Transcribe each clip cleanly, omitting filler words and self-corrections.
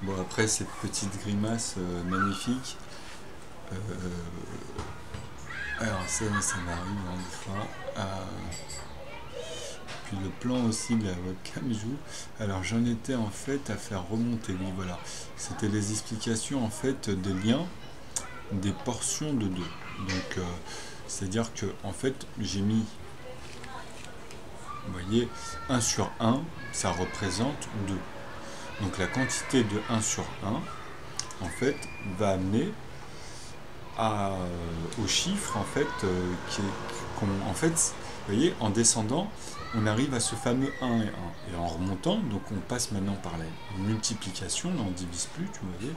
Bon, après cette petite grimace magnifique, euh, alors ça m'arrive hein, des fois. Puis le plan aussi de la webcam joue. Alors j'en étais en fait à faire remonter, oui voilà. C'était les explications en fait des liens des portions de 2. Donc c'est-à-dire que en fait j'ai mis, vous voyez, 1 sur 1, ça représente 2. Donc la quantité de 1 sur 1, en fait, va amener au chiffre, en fait, en fait, vous voyez, en descendant, on arrive à ce fameux 1 et 1. Et en remontant, donc on passe maintenant par la multiplication, là on divise plus, tu voyez,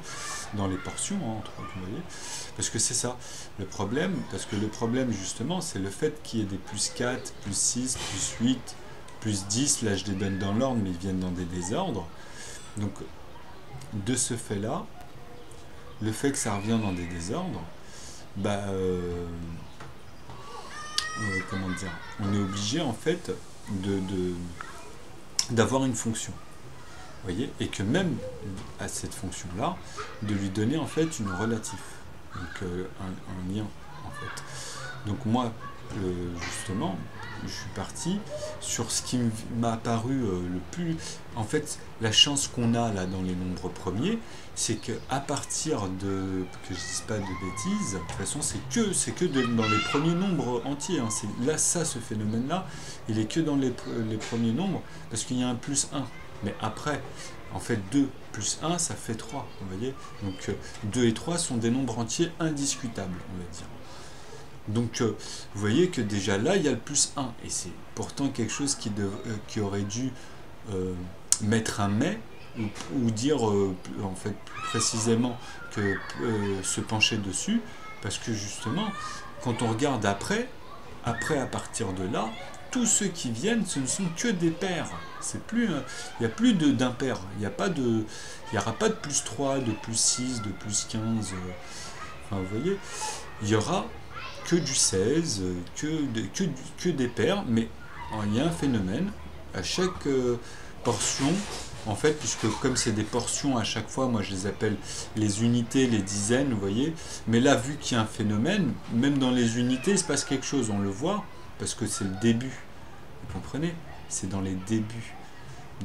dans les portions, hein, entre autres, vous voyez. Parce que c'est ça, le problème, parce que le problème justement, c'est le fait qu'il y ait des plus 4, plus 6, plus 8, plus 10, là je les donne dans l'ordre, mais ils viennent dans des désordres. Donc, de ce fait-là, le fait que ça revient dans des désordres, bah, comment dire, on est obligé en fait d'avoir une fonction, vous voyez, et que même à cette fonction-là, de lui donner en fait une relative, donc un lien en fait. Donc moi, justement, je suis parti sur ce qui m'a apparu le plus... En fait, la chance qu'on a là dans les nombres premiers, c'est qu'à partir de... que je ne dise pas de bêtises, de toute façon, c'est que dans les premiers nombres entiers. Hein. Là, ça, ce phénomène-là, il est que dans les premiers nombres, parce qu'il y a un plus 1. Mais après, en fait, 2 plus 1, ça fait 3, vous voyez. Donc 2 et 3 sont des nombres entiers indiscutables, on va dire. Donc vous voyez que déjà là, il y a le plus 1. Et c'est pourtant quelque chose qui aurait dû mettre un mais, ou dire en fait plus précisément que se pencher dessus. Parce que justement, quand on regarde après à partir de là, tous ceux qui viennent, ce ne sont que des pairs. C'est plus, il n'y a plus d'impairs. Il n'y aura pas de plus 3, de plus 6, de plus 15. Enfin, vous voyez, il y aura que du 16, que des paires, mais il y a un phénomène à chaque portion, en fait, puisque comme c'est des portions à chaque fois, moi je les appelle les unités, les dizaines, vous voyez, mais là, vu qu'il y a un phénomène, même dans les unités, il se passe quelque chose, on le voit, parce que c'est le début, vous comprenez, c'est dans les débuts.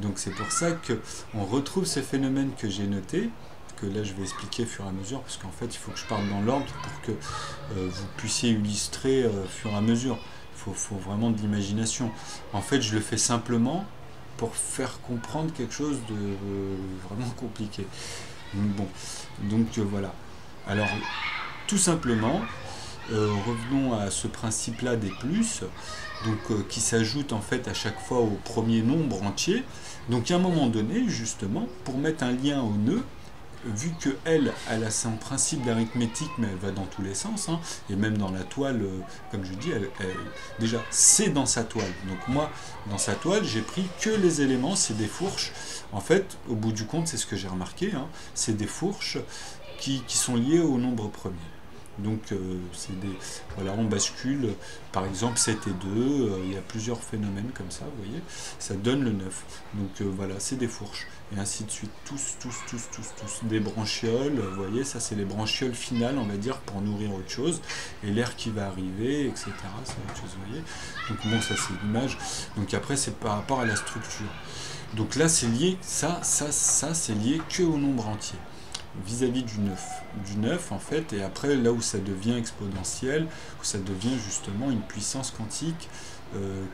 Donc c'est pour ça qu'on retrouve ces phénomènes que j'ai notés, que là je vais expliquer au fur et à mesure, parce qu'en fait il faut que je parle dans l'ordre pour que vous puissiez illustrer au fur et à mesure. Il faut vraiment de l'imagination. En fait je le fais simplement pour faire comprendre quelque chose de vraiment compliqué. Bon, donc voilà. Alors tout simplement, revenons à ce principe-là des plus, donc qui s'ajoute en fait à chaque fois au premier nombre entier. Donc à un moment donné, justement, pour mettre un lien au nœud, vu qu'elle a son principe d'arithmétique, mais elle va dans tous les sens, hein, et même dans la toile, comme je dis, déjà, c'est dans sa toile. Donc moi, dans sa toile, j'ai pris que les éléments, c'est des fourches. En fait, au bout du compte, c'est ce que j'ai remarqué, hein, c'est des fourches qui sont liées au nombre premier. Donc voilà, on bascule, par exemple 7 et 2, il y a plusieurs phénomènes comme ça, vous voyez, ça donne le 9. Donc voilà, c'est des fourches, et ainsi de suite, tous, des branchioles, vous voyez, ça c'est les branchioles finales, on va dire, pour nourrir autre chose, et l'air qui va arriver, etc., c'est autre chose, vous voyez. Donc bon, ça c'est l'image, donc après c'est par rapport à la structure. Donc là c'est lié, ça c'est lié que au nombre entier vis-à-vis du 9 en fait, et après là où ça devient exponentiel, où ça devient justement une puissance quantique,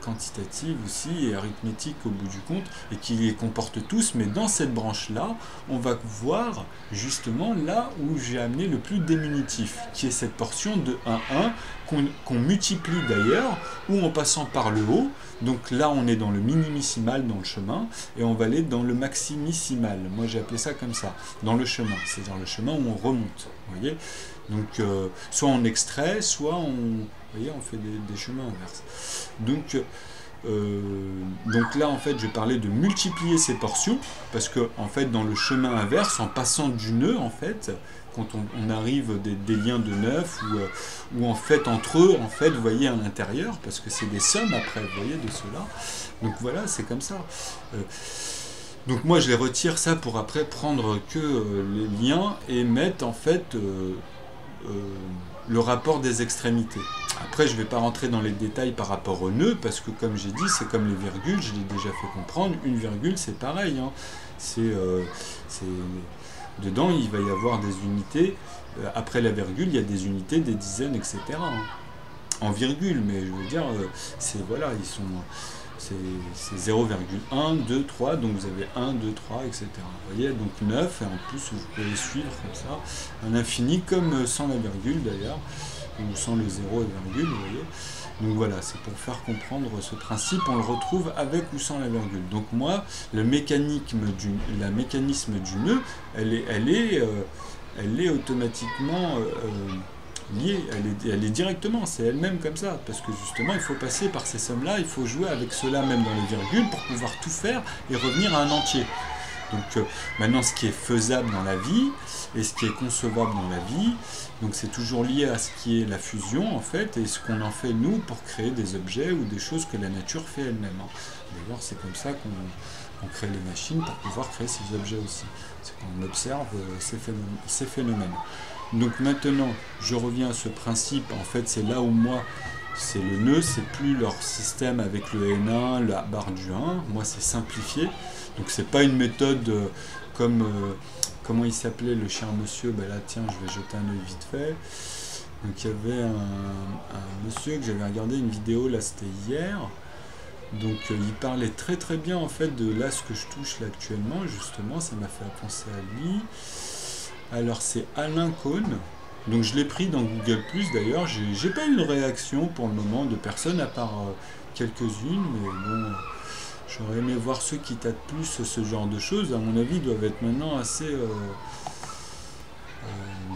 quantitative aussi, et arithmétique au bout du compte, et qui les comporte tous, mais dans cette branche-là, on va voir justement là où j'ai amené le plus diminutif, qui est cette portion de 1,1, qu'on multiplie d'ailleurs, ou en passant par le haut. Donc là, on est dans le minimissimal dans le chemin, et on va aller dans le maximissimal. Moi, j'ai appelé ça comme ça, dans le chemin. C'est dans le chemin où on remonte, vous voyez. Donc, soit on extrait, soit on, vous voyez, on fait des chemins inverses. Donc là, en fait, je parlais de multiplier ces portions, parce que, en fait, dans le chemin inverse, en passant du nœud, en fait, quand on arrive des liens de 9, ou en fait, entre eux, en fait, vous voyez, à l'intérieur, parce que c'est des sommes après, vous voyez, de cela. Donc voilà, c'est comme ça. Donc moi je les retire ça pour après prendre que les liens et mettre en fait euh, le rapport des extrémités. Après je ne vais pas rentrer dans les détails par rapport aux nœuds parce que comme j'ai dit c'est comme les virgules, je l'ai déjà fait comprendre, une virgule c'est pareil, hein. C'est dedans il va y avoir des unités, après la virgule il y a des unités, des dizaines, etc. hein. En virgule, mais je veux dire, c'est voilà, ils sont. C'est 0,1, 2, 3, donc vous avez 1, 2, 3, etc. Vous voyez, donc 9, et en plus vous pouvez suivre comme ça, un infini comme sans la virgule d'ailleurs, ou sans le 0 et virgule, vous voyez. Donc voilà, c'est pour faire comprendre ce principe, on le retrouve avec ou sans la virgule. Donc moi, le mécanisme du nœud, elle est automatiquement liée, elle est directement, c'est elle-même comme ça, parce que justement il faut passer par ces sommes-là, il faut jouer avec cela même dans les virgules pour pouvoir tout faire et revenir à un entier. Donc maintenant ce qui est faisable dans la vie et ce qui est concevable dans la vie, donc c'est toujours lié à ce qui est la fusion en fait et ce qu'on en fait nous pour créer des objets ou des choses que la nature fait elle-même. Hein. D'ailleurs c'est comme ça qu'on crée les machines pour pouvoir créer ces objets aussi. C'est qu'on observe ces phénomènes. Donc maintenant, je reviens à ce principe, en fait c'est là où moi, c'est le nœud, c'est plus leur système avec le N1, la barre du 1, moi c'est simplifié, donc c'est pas une méthode comme, comment il s'appelait le cher monsieur, ben là tiens je vais jeter un œil vite fait, donc il y avait un monsieur que j'avais regardé une vidéo, là c'était hier, donc il parlait très très bien en fait de là ce que je touche là actuellement, justement ça m'a fait penser à lui. Alors c'est Alain Cohn, donc je l'ai pris dans Google+, d'ailleurs, j'ai pas eu de réaction pour le moment de personnes à part quelques-unes, mais bon, j'aurais aimé voir ceux qui tâtent plus ce genre de choses, à mon avis ils doivent être maintenant assez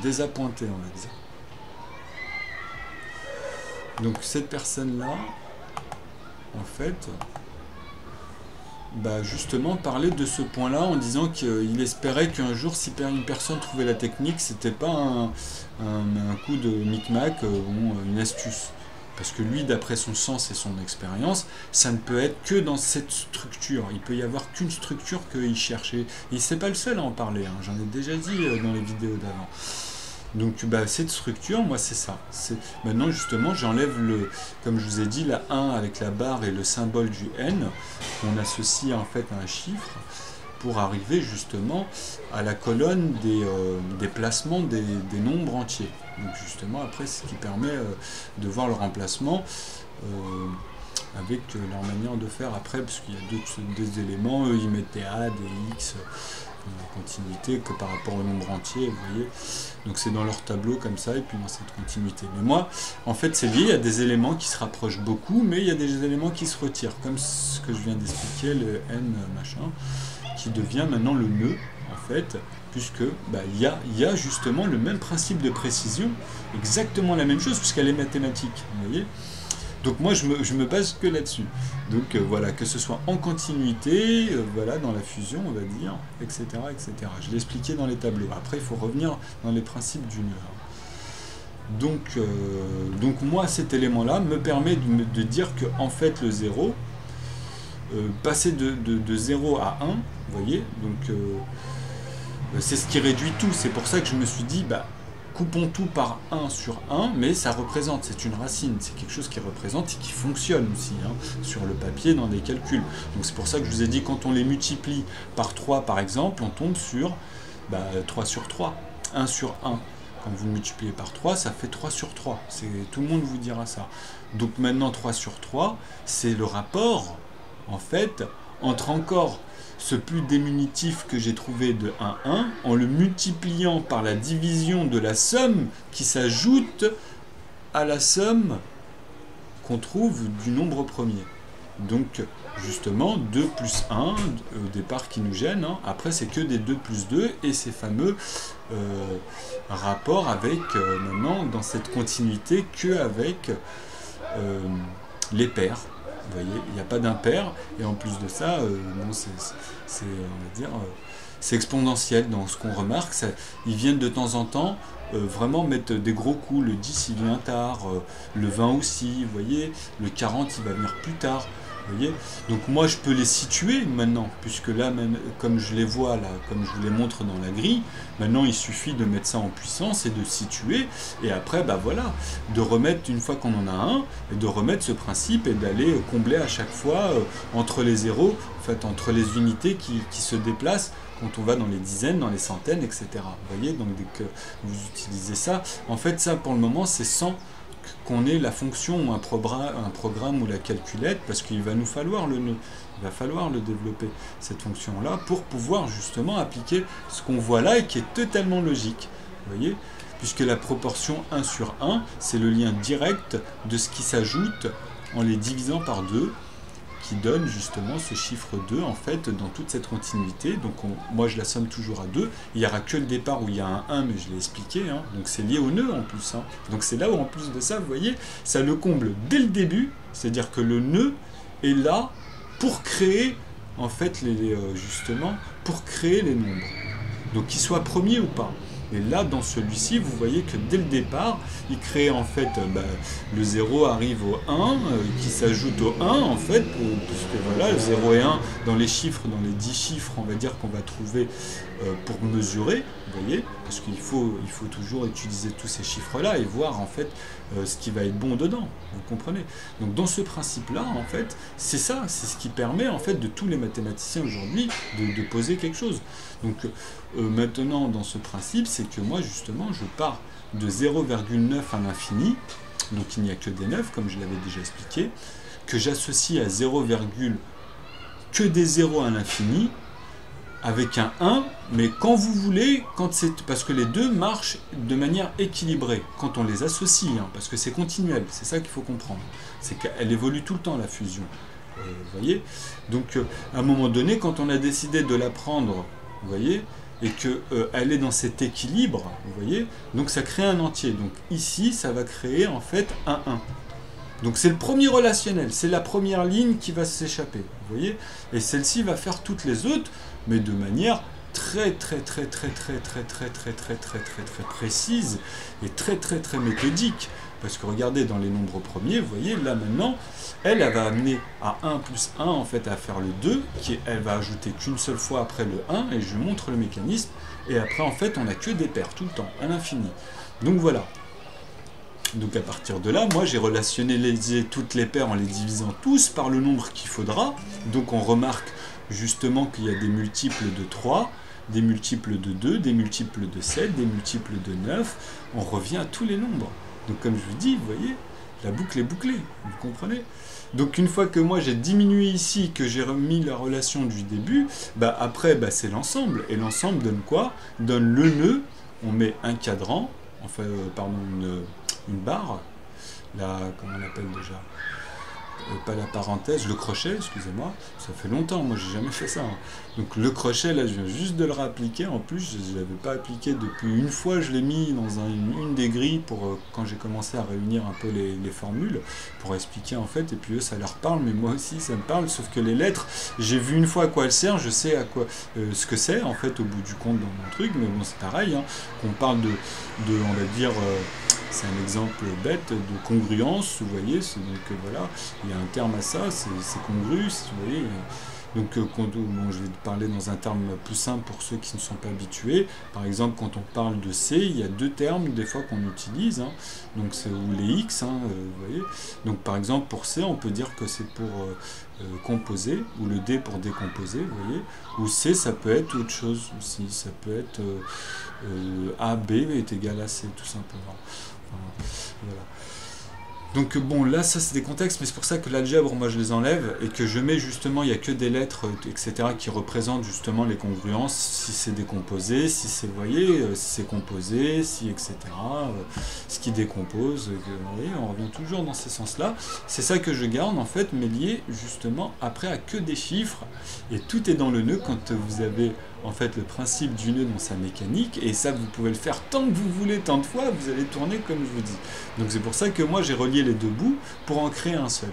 désappointés on va dire. Donc cette personne-là, en fait, bah justement parlait de ce point-là en disant qu'il espérait qu'un jour, si une personne trouvait la technique, c'était pas un coup de micmac ou une astuce. Parce que lui, d'après son sens et son expérience, ça ne peut être que dans cette structure. Il peut y avoir qu'une structure qu'il cherchait. Et c'est pas le seul à en parler, hein. J'en ai déjà dit dans les vidéos d'avant. Donc bah, cette structure, moi c'est ça. Maintenant justement j'enlève le, comme je vous ai dit, la 1 avec la barre et le symbole du N, qu'on associe en fait à un chiffre, pour arriver justement à la colonne des placements des nombres entiers. Donc justement après c'est ce qui permet de voir le remplacement avec leur manière de faire après, parce qu'il y a des éléments, eux ils mettent des A, des X, la continuité que par rapport au nombre entier, vous voyez. Donc c'est dans leur tableau comme ça, et puis dans cette continuité. Mais moi, en fait, c'est lié, il y a des éléments qui se rapprochent beaucoup, mais il y a des éléments qui se retirent, comme ce que je viens d'expliquer, le N machin, qui devient maintenant le nœud, en fait, puisque bah, il y a justement le même principe de précision, exactement la même chose, puisqu'elle est mathématique, vous voyez. Donc moi je me base que là-dessus. Donc voilà, que ce soit en continuité, voilà, dans la fusion on va dire, etc. etc. Je l'ai expliqué dans les tableaux. Après il faut revenir dans les principes du nœud. Donc moi cet élément-là me permet de dire que en fait le 0, passer de 0 à 1, vous voyez, donc c'est ce qui réduit tout. C'est pour ça que je me suis dit, bah, coupons tout par 1 sur 1, mais ça représente, c'est une racine, c'est quelque chose qui représente et qui fonctionne aussi, hein, sur le papier, dans des calculs. Donc c'est pour ça que je vous ai dit, quand on les multiplie par 3 par exemple, on tombe sur 3 sur 3, 1 sur 1. Quand vous multipliez par 3, ça fait 3 sur 3. Tout le monde vous dira ça. Donc maintenant 3 sur 3, c'est le rapport, en fait, entre encore ce plus diminutif que j'ai trouvé de 1,1 en le multipliant par la division de la somme qui s'ajoute à la somme qu'on trouve du nombre premier. Donc justement 2 plus 1 au départ qui nous gêne, hein. Après c'est que des 2 plus 2 et ces fameux rapports avec maintenant dans cette continuité que avec les pairs. Vous voyez, il n'y a pas d'impair, et en plus de ça, bon, on va dire, c'est exponentiel dans ce qu'on remarque. Ils viennent de temps en temps vraiment mettre des gros coups. Le 10 il vient tard, le 20 aussi, vous voyez, le 40 il va venir plus tard. Vous voyez? Donc moi je peux les situer maintenant, puisque là, même, comme je les vois là, comme je vous les montre dans la grille, maintenant il suffit de mettre ça en puissance et de situer, et après, bah voilà, de remettre, une fois qu'on en a un, et de remettre ce principe et d'aller combler à chaque fois entre les zéros, en fait, entre les unités qui se déplacent quand on va dans les dizaines, dans les centaines, etc. Vous voyez? Donc dès que vous utilisez ça, en fait ça pour le moment c'est sans qu'on ait la fonction ou un programme ou la calculette, parce qu'il va nous falloir le nœud, il va falloir le développer, cette fonction-là, pour pouvoir justement appliquer ce qu'on voit là et qui est totalement logique. Vous voyez? Puisque la proportion 1 sur 1, c'est le lien direct de ce qui s'ajoute en les divisant par 2, qui donne justement ce chiffre 2 en fait dans toute cette continuité. Donc moi je la somme toujours à 2, il n'y aura que le départ où il y a un 1, mais je l'ai expliqué, hein. Donc c'est lié au nœud en plus, hein. Donc c'est là où en plus de ça, vous voyez, ça le comble dès le début, c'est-à-dire que le nœud est là pour créer en fait justement pour créer les nombres, donc qu'ils soient premiers ou pas. Et là, dans celui-ci, vous voyez que dès le départ, il crée en fait, le 0 arrive au 1, qui s'ajoute au 1 en fait, puisque voilà, le 0 et 1, dans les chiffres, dans les 10 chiffres, on va dire qu'on va trouver pour mesurer, vous voyez, parce qu'il faut toujours utiliser tous ces chiffres-là et voir en fait ce qui va être bon dedans, vous comprenez? Donc dans ce principe-là, en fait, c'est ça, c'est ce qui permet en fait de tous les mathématiciens aujourd'hui de poser quelque chose. Donc maintenant, dans ce principe, c'est que moi, justement, je pars de 0,9 à l'infini, donc il n'y a que des 9, comme je l'avais déjà expliqué, que j'associe à 0, que des 0 à l'infini, avec un 1, mais quand vous voulez, parce que les deux marchent de manière équilibrée, quand on les associe, hein, parce que c'est continuel, c'est ça qu'il faut comprendre, c'est qu'elle évolue tout le temps, la fusion, vous voyez? Donc à un moment donné, quand on a décidé de la prendre, vous voyez, et qu'elle est dans cet équilibre, vous voyez, donc ça crée un entier. Donc ici, ça va créer en fait un 1. Donc c'est le premier relationnel, c'est la première ligne qui va s'échapper, vous voyez, et celle-ci va faire toutes les autres, mais de manière très précise et très méthodique. Parce que regardez, dans les nombres premiers, vous voyez, là maintenant, elle va amener à 1 plus 1, en fait, à faire le 2, elle va ajouter qu'une seule fois après le 1, et je montre le mécanisme, et après, en fait, on n'a que des paires, tout le temps, à l'infini. Donc voilà. Donc à partir de là, moi, j'ai relationné toutes les paires en les divisant tous par le nombre qu'il faudra. Donc on remarque justement qu'il y a des multiples de 3, des multiples de 2, des multiples de 7, des multiples de 9. On revient à tous les nombres. Donc comme je vous dis, vous voyez, la boucle est bouclée, vous comprenez? Donc une fois que moi j'ai diminué ici, que j'ai remis la relation du début, après c'est l'ensemble. Et l'ensemble donne quoi? Donne le nœud, on met un cadran, enfin pardon, une barre, comment on appelle déjà? Pas la parenthèse, le crochet, excusez-moi, ça fait longtemps, moi j'ai jamais fait ça. Hein. Donc le crochet, là je viens juste de le réappliquer, en plus je ne l'avais pas appliqué depuis une fois, je l'ai mis dans une des grilles pour quand j'ai commencé à réunir un peu les formules, pour expliquer en fait, et puis eux ça leur parle, mais moi aussi ça me parle, sauf que les lettres, j'ai vu une fois à quoi elles servent, je sais à quoi ce que c'est en fait au bout du compte dans mon truc, mais bon c'est pareil, hein, qu'on parle de on va dire... c'est un exemple bête de congruence, vous voyez, donc voilà, il y a un terme à ça, c'est congru, vous voyez. Donc je vais parler dans un terme plus simple pour ceux qui ne sont pas habitués. Par exemple, quand on parle de C, il y a deux termes des fois qu'on utilise, hein. Donc ou les X, hein, vous voyez. Donc par exemple pour C, on peut dire que c'est pour composer, ou le D pour décomposer, vous voyez. Ou C, ça peut être autre chose aussi, ça peut être A, B est égal à C, tout simplement. Voilà. Donc bon, là ça c'est des contextes, mais c'est pour ça que l'algèbre, moi je les enlève, et que je mets justement, il n'y a que des lettres, etc., qui représentent justement les congruences, si c'est décomposé, si c'est, vous voyez, si c'est composé, si, etc., ce qui décompose, vous voyez, on revient toujours dans ces sens-là. C'est ça que je garde, en fait, mais lié justement après à que des chiffres, et tout est dans le nœud quand vous avez... en fait le principe du nœud dans sa mécanique, et ça vous pouvez le faire tant que vous voulez, tant de fois, vous allez tourner comme je vous dis. Donc c'est pour ça que moi j'ai relié les deux bouts pour en créer un seul,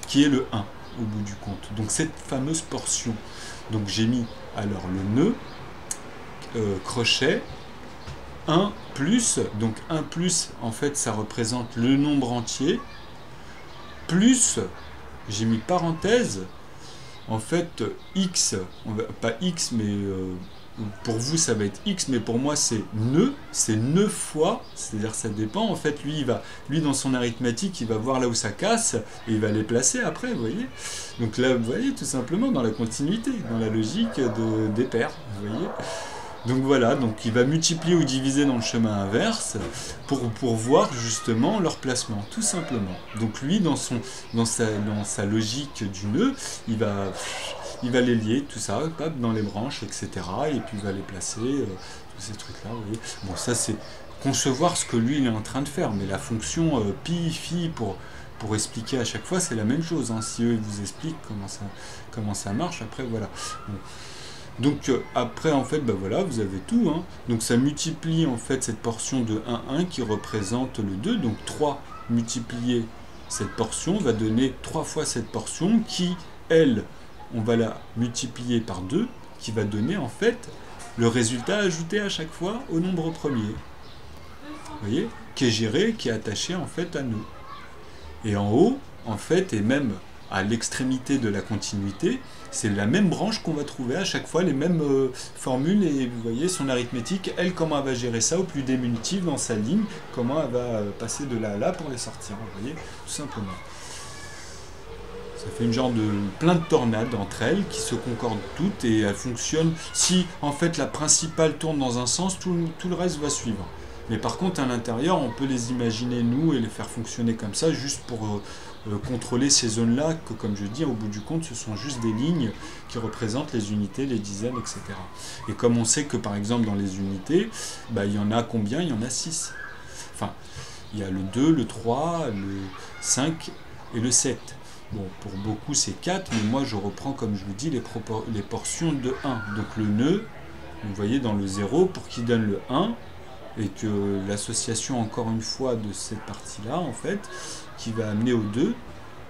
qui est le 1 au bout du compte. Donc cette fameuse portion. Donc j'ai mis alors le nœud, crochet, 1 plus, donc 1 plus en fait ça représente le nombre entier, plus j'ai mis parenthèse, en fait, x, pas x, mais pour vous ça va être x, mais pour moi c'est 9 fois, c'est-à-dire ça dépend, en fait, lui dans son arithmétique, il va voir là où ça casse, et il va les placer après, vous voyez. Donc là, vous voyez, tout simplement, dans la continuité, dans la logique des paires, vous voyez. Donc voilà, donc il va multiplier ou diviser dans le chemin inverse pour voir justement leur placement, tout simplement. Donc lui, dans sa logique du nœud, il va les lier, tout ça, dans les branches, etc. Et puis il va les placer, tous ces trucs-là, vous voyez. Bon, ça c'est concevoir ce que lui il est en train de faire, mais la fonction pi, phi, pour expliquer à chaque fois, c'est la même chose. Hein. Si eux ils vous expliquent comment ça marche, après voilà. Bon. Donc après en fait voilà, vous avez tout, hein. Donc ça multiplie en fait cette portion de 1 qui représente le 2, donc 3 multiplier cette portion va donner 3 fois cette portion qui, elle, on va la multiplier par 2, qui va donner en fait le résultat ajouté à chaque fois au nombre premier. Vous voyez, qui est géré, qui est attaché en fait à nous. Et en haut, en fait, et même à l'extrémité de la continuité, c'est la même branche qu'on va trouver à chaque fois, les mêmes formules, et vous voyez son arithmétique, elle, comment elle va gérer ça au plus diminutif dans sa ligne, comment elle va passer de là à là pour les sortir, vous voyez, tout simplement. Ça fait une genre de plein de tornades entre elles qui se concordent toutes et elles fonctionnent. Si en fait la principale tourne dans un sens, tout le reste va suivre. Mais par contre, à l'intérieur, on peut les imaginer, nous, et les faire fonctionner comme ça, juste pour contrôler ces zones-là, que, comme je dis, au bout du compte, ce sont juste des lignes qui représentent les unités, les dizaines, etc. Et comme on sait que, par exemple, dans les unités, il y en a combien? Il y en a 6. Enfin, il y a le 2, le 3, le 5 et le 7. Bon, pour beaucoup, c'est 4, mais moi, je reprends, comme je vous dis, les portions de 1. Donc, le nœud, vous voyez, dans le 0, pour qu'il donne le 1, et que l'association, encore une fois, de cette partie-là, en fait, qui va amener au 2,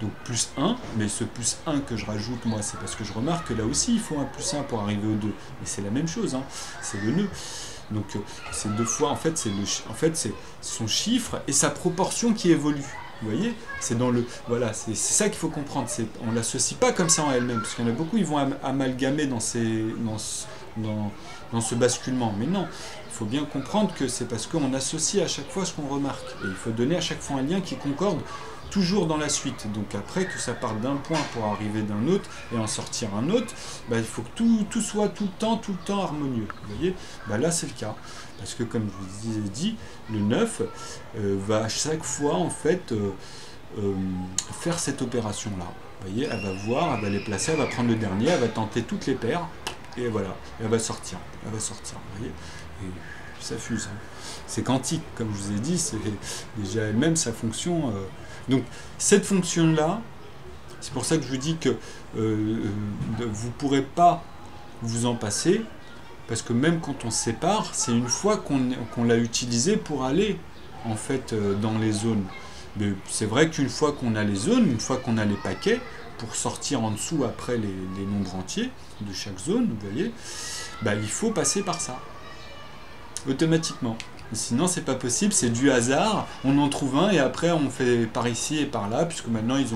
donc plus 1, mais ce plus 1 que je rajoute, moi, c'est parce que je remarque que là aussi, il faut un plus 1 pour arriver au 2. Et c'est la même chose, hein, c'est le nœud. Donc, c'est 2 fois, en fait, c'est son chiffre et sa proportion qui évolue. Vous voyez, c'est dans le... Voilà, c'est ça qu'il faut comprendre. On ne l'associe pas comme ça en elle-même, parce qu'il y en a beaucoup, ils vont amalgamer dans ce basculement. Mais non, il faut bien comprendre que c'est parce qu'on associe à chaque fois ce qu'on remarque. Et il faut donner à chaque fois un lien qui concorde toujours dans la suite. Donc après, que ça parte d'un point pour arriver d'un autre et en sortir un autre, il faut que tout soit tout le temps harmonieux. Vous voyez, là c'est le cas. Parce que comme je vous ai dit, le 9 va à chaque fois en fait faire cette opération-là. Vous voyez, elle va voir, elle va les placer, elle va prendre le dernier, elle va tenter toutes les paires, et voilà, et elle va sortir. Vous voyez, et ça fuse. Hein. C'est quantique, comme je vous ai dit, c'est déjà elle-même sa fonction. Donc cette fonction-là, c'est pour ça que je vous dis que vous ne pourrez pas vous en passer, parce que même quand on se sépare, c'est une fois qu'on l'a utilisé pour aller en fait dans les zones. Mais c'est vrai qu'une fois qu'on a les zones, une fois qu'on a les paquets, pour sortir en dessous après les nombres entiers de chaque zone, vous voyez, il faut passer par ça, automatiquement. Sinon, c'est pas possible, c'est du hasard, on en trouve un et après on fait par ici et par là, puisque maintenant ils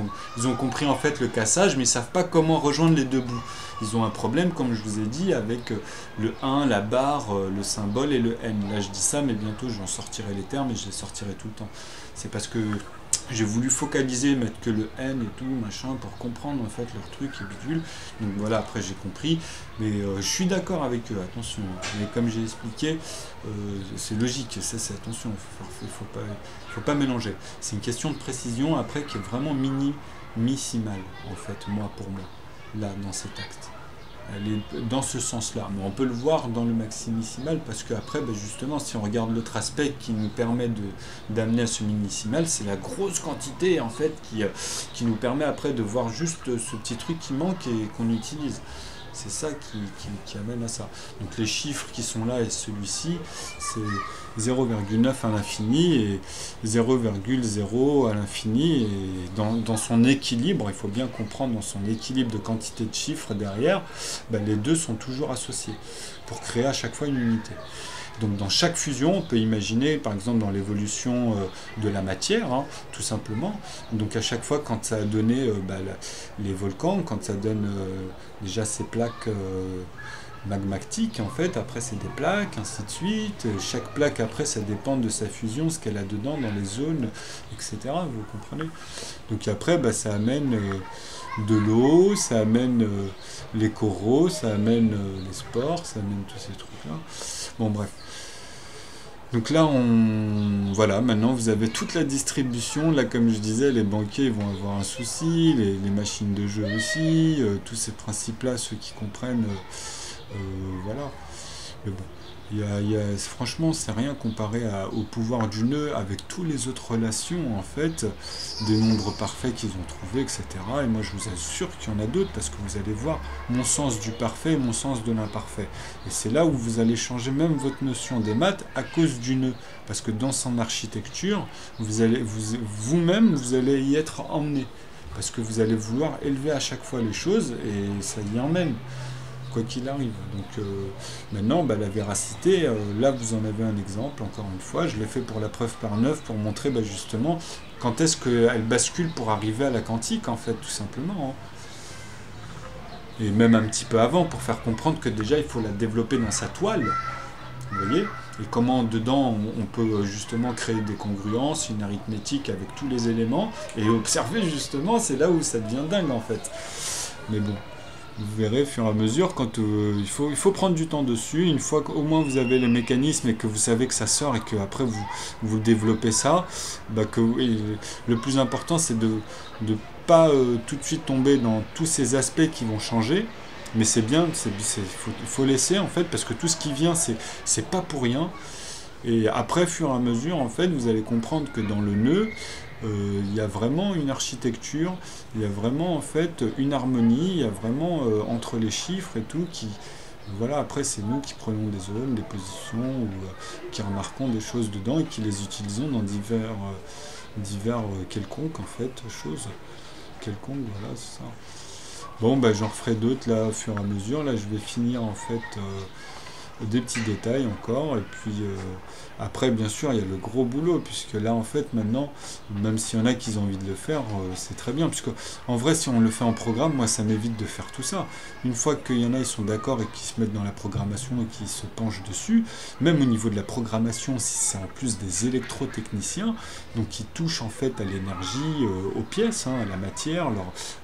ont compris en fait le cassage, mais ils savent pas comment rejoindre les deux bouts. Ils ont un problème, comme je vous ai dit, avec le 1, la barre, le symbole et le N. Là je dis ça, mais bientôt j'en sortirai les termes et je les sortirai tout le temps. C'est parce que j'ai voulu focaliser, mettre que le N et tout, machin, pour comprendre en fait leur truc et bidule. Donc voilà, après j'ai compris. Mais je suis d'accord avec eux, attention. Mais comme j'ai expliqué, c'est logique, ça c'est attention, il faut pas mélanger. C'est une question de précision après qui est vraiment minimissimale, en fait, pour moi, là, dans cet acte. Elle est dans ce sens-là. Mais on peut le voir dans le maximissimal parce qu'après, justement, si on regarde l'autre aspect qui nous permet d'amener à ce minissimal, c'est la grosse quantité en fait qui nous permet après de voir juste ce petit truc qui manque et qu'on utilise. C'est ça qui amène à ça. Donc les chiffres qui sont là et celui-ci, c'est 0,9 à l'infini et 0,0 à l'infini. Et dans son équilibre, il faut bien comprendre, dans son équilibre de quantité de chiffres derrière, les deux sont toujours associés pour créer à chaque fois une unité. Donc dans chaque fusion, on peut imaginer, par exemple dans l'évolution de la matière, hein, tout simplement. Donc à chaque fois, quand ça a donné les volcans, quand ça donne déjà ces plaques magmatiques, en fait, après c'est des plaques, ainsi de suite. Chaque plaque, après, ça dépend de sa fusion, ce qu'elle a dedans, dans les zones, etc. Vous comprenez? Donc après, ça amène de l'eau, ça amène les coraux, ça amène les spores, ça amène tous ces trucs-là. Bon, bref. Donc là, voilà, maintenant vous avez toute la distribution. Là, comme je disais, les banquiers vont avoir un souci, les machines de jeu aussi, tous ces principes-là, ceux qui comprennent, voilà. Mais bon, franchement, c'est rien comparé au pouvoir du nœud avec toutes les autres relations, en fait, des nombres parfaits qu'ils ont trouvés, etc. Et moi, je vous assure qu'il y en a d'autres, parce que vous allez voir mon sens du parfait et mon sens de l'imparfait. Et c'est là où vous allez changer même votre notion des maths à cause du nœud. Parce que dans son architecture, vous-même, vous allez y être emmené. Parce que vous allez vouloir élever à chaque fois les choses, et ça y emmène, quoi qu'il arrive. Donc maintenant, la véracité, là vous en avez un exemple, encore une fois, je l'ai fait pour la preuve par 9 pour montrer justement quand est-ce qu'elle bascule pour arriver à la quantique, en fait, tout simplement. Hein. Et même un petit peu avant, pour faire comprendre que déjà il faut la développer dans sa toile, vous voyez, et comment dedans on peut justement créer des congruences, une arithmétique avec tous les éléments, et observer justement, c'est là où ça devient dingue, en fait. Mais bon. Vous verrez au fur et à mesure, quand il faut prendre du temps dessus. Une fois qu'au moins vous avez les mécanismes et que vous savez que ça sort et que après vous développez ça, le plus important c'est de pas tout de suite tomber dans tous ces aspects qui vont changer. Mais c'est bien, faut laisser, en fait, parce que tout ce qui vient, c'est pas pour rien. Et après, au fur et à mesure, en fait, vous allez comprendre que dans le nœud, il y a vraiment une architecture, il y a vraiment en fait une harmonie, il y a vraiment entre les chiffres et tout qui... Voilà, après c'est nous qui prenons des zones, des positions, ou qui remarquons des choses dedans et qui les utilisons dans divers quelconques en fait, choses. Quelconques, voilà, c'est ça. Bon, j'en referai d'autres là au fur et à mesure. Là, je vais finir en fait... des petits détails encore, et puis après bien sûr il y a le gros boulot, puisque là en fait maintenant, même s'il y en a qui ont envie de le faire, c'est très bien, puisque en vrai si on le fait en programme, moi ça m'évite de faire tout ça. Une fois qu'il y en a ils sont d'accord et qui se mettent dans la programmation et qui se penchent dessus, même au niveau de la programmation, si c'est en plus des électrotechniciens, donc qui touchent en fait à l'énergie, aux pièces, hein, à la matière,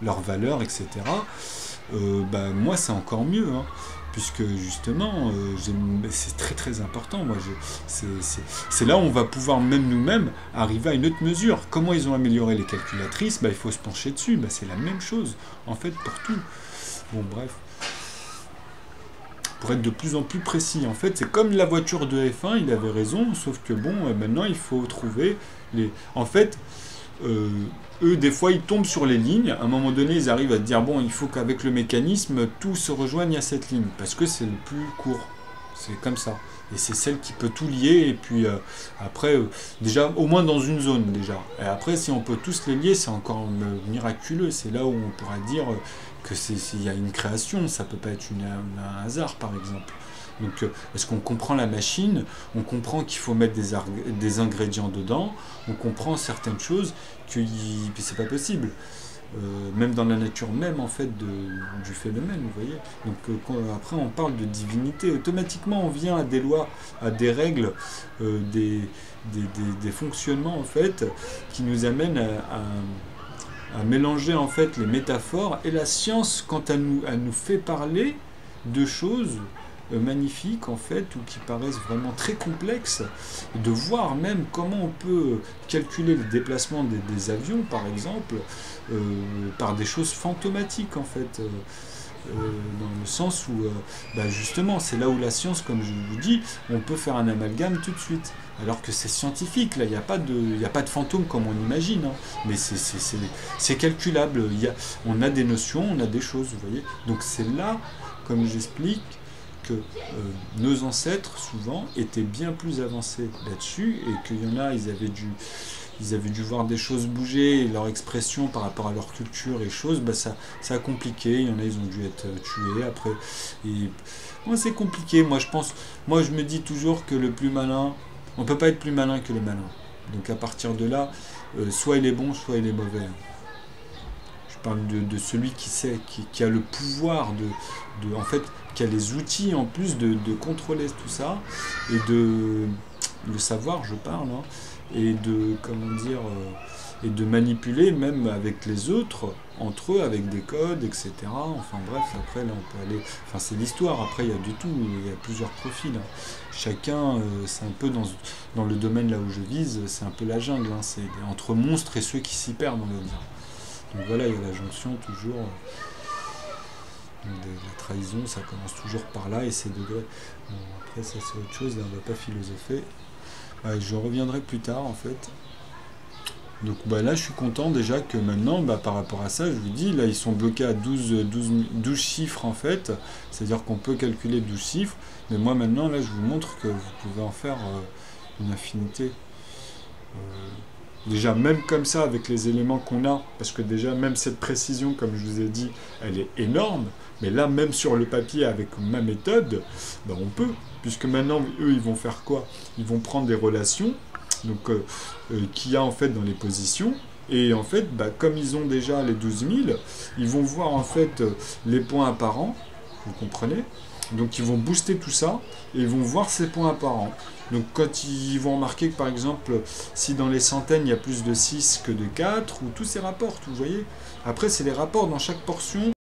leur valeur, etc. Moi c'est encore mieux, hein. Puisque justement, c'est très très important. C'est là où on va pouvoir même nous-mêmes arriver à une autre mesure. Comment ils ont amélioré les calculatrices, il faut se pencher dessus. C'est la même chose, en fait, pour tout. Bon, bref. Pour être de plus en plus précis, en fait, c'est comme la voiture de F1, il avait raison, sauf que bon, maintenant, il faut trouver les... En fait... eux, des fois, ils tombent sur les lignes. À un moment donné, ils arrivent à dire, bon, il faut qu'avec le mécanisme, tout se rejoigne à cette ligne, parce que c'est le plus court. C'est comme ça. Et c'est celle qui peut tout lier, et puis après, déjà, au moins dans une zone, déjà. Et après, si on peut tous les lier, c'est encore miraculeux. C'est là où on pourra dire que s'il y a une création, ça peut pas être un hasard, par exemple. Donc, est-ce qu'on comprend la machine? On comprend qu'il faut mettre des ingrédients dedans. On comprend certaines choses que c'est pas possible. Même dans la nature même, en fait, du phénomène, vous voyez. Donc, après, on parle de divinité. Automatiquement, on vient à des lois, à des règles, des fonctionnements, en fait, qui nous amènent à mélanger, en fait, les métaphores. Et la science, quand elle nous fait parler de choses magnifiques en fait, ou qui paraissent vraiment très complexes, de voir même comment on peut calculer le déplacement des avions par exemple, par des choses fantomatiques en fait, dans le sens où justement c'est là où la science, comme je vous dis, on peut faire un amalgame tout de suite, alors que c'est scientifique, là il n'y a pas de fantôme comme on imagine, hein. Mais c'est calculable, on a des notions, on a des choses, vous voyez, donc c'est là, comme j'explique, que nos ancêtres souvent étaient bien plus avancés là-dessus, et qu'il y en a, ils avaient ils avaient dû voir des choses bouger, et leur expression par rapport à leur culture et choses, bah ça a compliqué. Il y en a, ils ont dû être tués après. Et moi, c'est compliqué. Moi, je me dis toujours que le plus malin, on peut pas être plus malin que le malin. Donc à partir de là, soit il est bon, soit il est mauvais. Je parle de celui qui sait, qui a le pouvoir en fait, qui a les outils en plus de contrôler tout ça et de le savoir, je parle, hein, et de comment dire, et de manipuler même avec les autres, entre eux, avec des codes, etc. Enfin bref, après là on peut aller, enfin c'est l'histoire. Après il y a du tout, il y a plusieurs profils, hein. Chacun, c'est un peu dans le domaine là où je vise, c'est un peu la jungle, hein. C'est entre monstres et ceux qui s'y perdent, on va dire. Donc voilà, il y a la jonction toujours. La trahison, ça commence toujours par là et c'est degrés. Bon, après, ça c'est autre chose, là, on ne va pas philosopher. Ouais, je reviendrai plus tard en fait. Donc bah, là, je suis content déjà que maintenant, bah, par rapport à ça, je vous dis, là, ils sont bloqués à 12 chiffres en fait. C'est-à-dire qu'on peut calculer 12 chiffres. Mais moi, maintenant, là, je vous montre que vous pouvez en faire une infinité. Déjà, même comme ça, avec les éléments qu'on a, parce que déjà, même cette précision, comme je vous ai dit, elle est énorme, mais là, même sur le papier, avec ma méthode, ben, on peut, puisque maintenant, eux, ils vont faire quoi? Ils vont prendre des relations, donc qu'il y a en fait dans les positions, et en fait, ben, comme ils ont déjà les 12 000, ils vont voir en fait les points apparents, vous comprenez? Donc ils vont booster tout ça, et ils vont voir ces points apparents. Donc quand ils vont remarquer que par exemple, si dans les centaines il y a plus de 6 que de 4, ou tous ces rapports, vous voyez. Après c'est les rapports dans chaque portion,